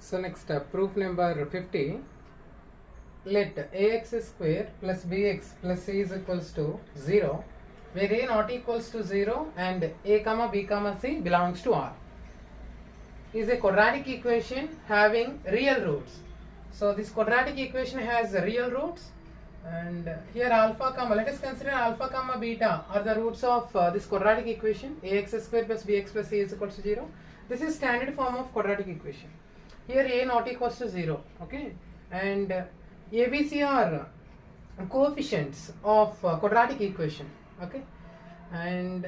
So next proof number 50. Let ax square plus bx plus c is equals to 0, where a not equals to 0 and a comma b comma c belongs to R, is a quadratic equation having real roots. So this quadratic equation has real roots, and here alpha comma, let us consider alpha comma beta are the roots of this quadratic equation. Ax square plus bx plus c is equals to 0. This is standard form of quadratic equation. Here a not equals to 0, okay, and ABC are coefficients of quadratic equation, okay, and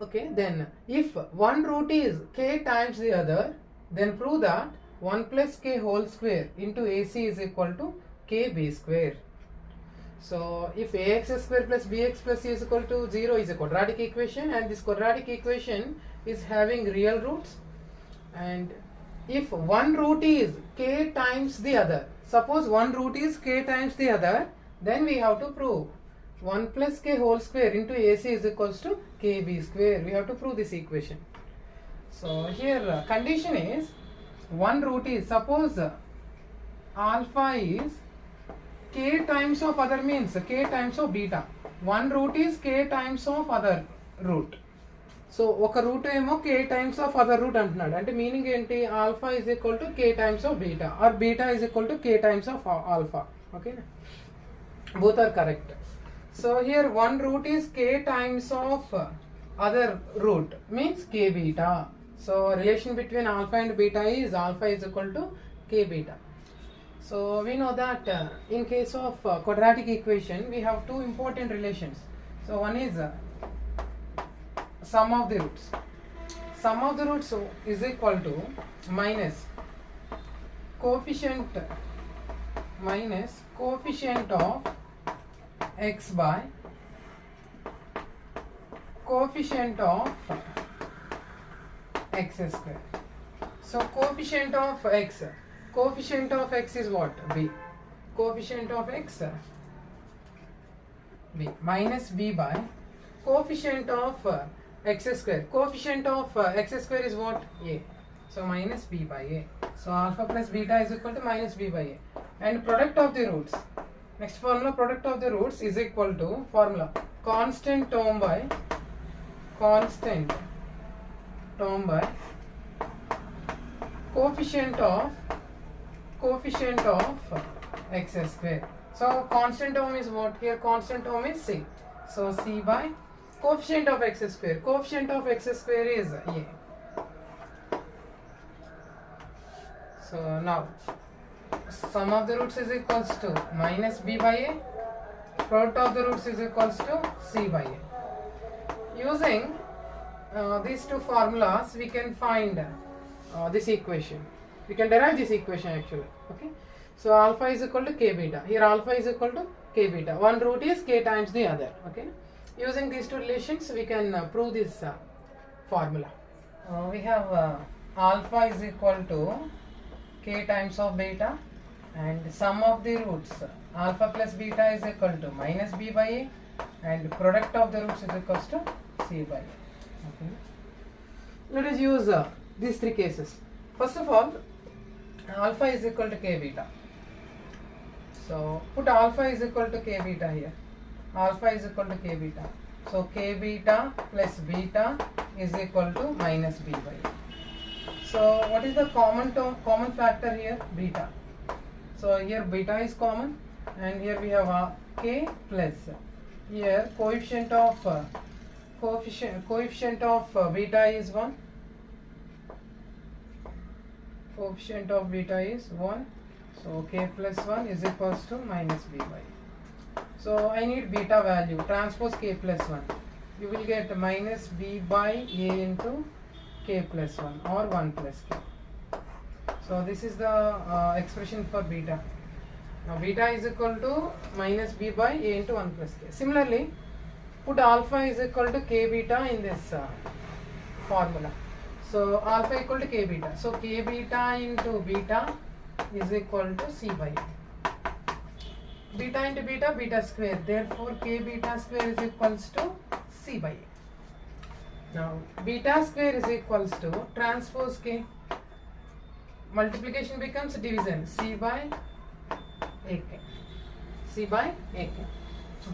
okay, then if one root is k times the other, then prove that 1 plus k whole square into AC is equal to kb square. So if ax square plus bx plus c is equal to 0 is a quadratic equation, and this quadratic equation is having real roots, and if one root is k times the other, suppose one root is k times the other, then we have to prove 1 plus k whole square into AC is equals to kb square. We have to prove this equation. So here condition is one root is, suppose alpha is k times of other, means k times of beta. One root is k times of other root. So ఒక root ఏమో k times of other root అంటున్నాడు, అంటే meaning ఏంటి, alpha is equal to k times of beta or beta is equal to k times of alpha, okay, both are correct. So here one root is k times of other root, means k beta. So relation between alpha and beta is alpha is equal to k beta. So we know that in case of quadratic equation we have two important relations. So one is sum of the roots. Sum of the roots is equal to minus coefficient of x by coefficient of x square. So coefficient of x is what? B. Coefficient of x b minus b by coefficient of x square. Coefficient of x square is what? A. So minus b by a. So alpha plus beta is equal to minus b by a. And product of the roots. Next formula, product of the roots is equal to formula constant term by coefficient of x square. So constant term is what? Here constant term is c. So c by coefficient of x square. Coefficient of x square is a. So now sum of the roots is equals to minus b by a. Product of the roots is equals to c by a. Using these two formulas, we can find this equation. We can derive this equation actually. Okay. So alpha is equal to k beta. Here alpha is equal to k beta. One root is k times the other. Okay. Using these two relations, we can prove this formula. We have alpha is equal to k times of beta, and sum of the roots alpha plus beta is equal to minus b by a, and product of the roots is equals to c by a. Okay. Let us use these three cases. First of all, alpha is equal to k beta. So put alpha is equal to k beta here. Alpha is equal to k beta. So k beta plus beta is equal to minus b by a. So what is the common factor here? Beta. So here beta is common, and here we have k plus, here coefficient of beta is 1. Coefficient of beta is 1. So k plus 1 is equals to minus b by a. So I need beta value, transpose k plus 1. You will get minus b by a into k plus 1 or 1 plus k. So this is the expression for beta. Now beta is equal to minus b by a into 1 plus k. Similarly, put alpha is equal to k beta in this formula. So alpha equal to k beta. So k beta into beta is equal to c by a. Beta into beta, beta square. Therefore k beta square is equals to c by a. Now beta square is equals to transpose k. multiplication becomes division, C by AK. C by AK.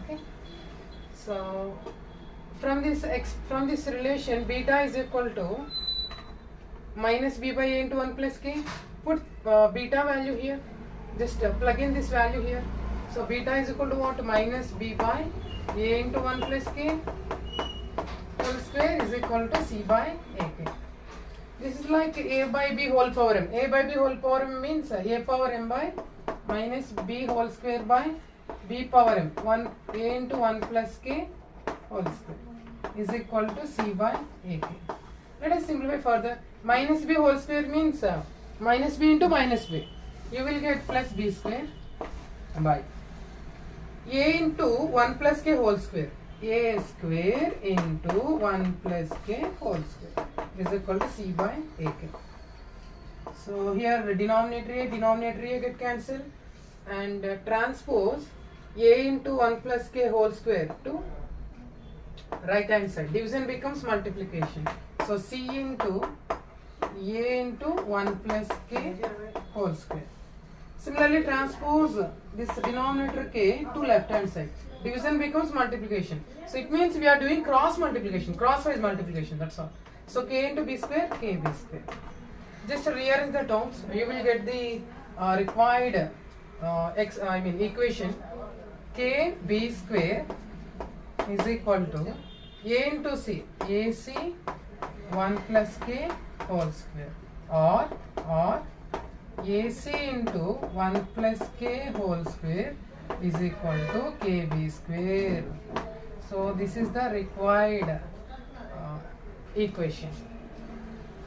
Okay. So from this relation, beta is equal to minus b by a into 1 plus k. Put beta value here. Just plug in this value here. So beta is equal to what? Minus b by a into 1 plus k whole square is equal to c by ak. This is like a by b whole power m. A by b whole power m means a power m by minus b whole square by b power m. A into 1 plus k whole square is equal to c by ak. Let us simplify further. Minus b whole square means minus b into minus b. You will get plus b square by a into 1 plus k whole square. A square into 1 plus k whole square is equal to c by ak. So here denominator a get cancelled, and transpose a into 1 plus k whole square to right hand side. Division becomes multiplication. So c into a into 1 plus k whole square. Similarly, transpose this denominator k to left hand side. Division becomes multiplication. So it means we are doing cross multiplication, crosswise multiplication, that's all. So k into b square, kb square. Just rearrange the terms, you will get the required equation. Kb square is equal to a into c, ac 1 plus k whole square, or AC into 1 plus k whole square is equal to kb square. So this is the required equation.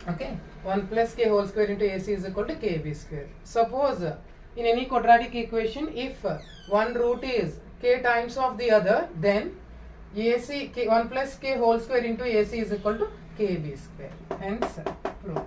Okay, 1 plus k whole square into AC is equal to kb square. Suppose in any quadratic equation, if one root is k times of the other, then AC 1 plus k whole square into AC is equal to kb square. Hence, proof.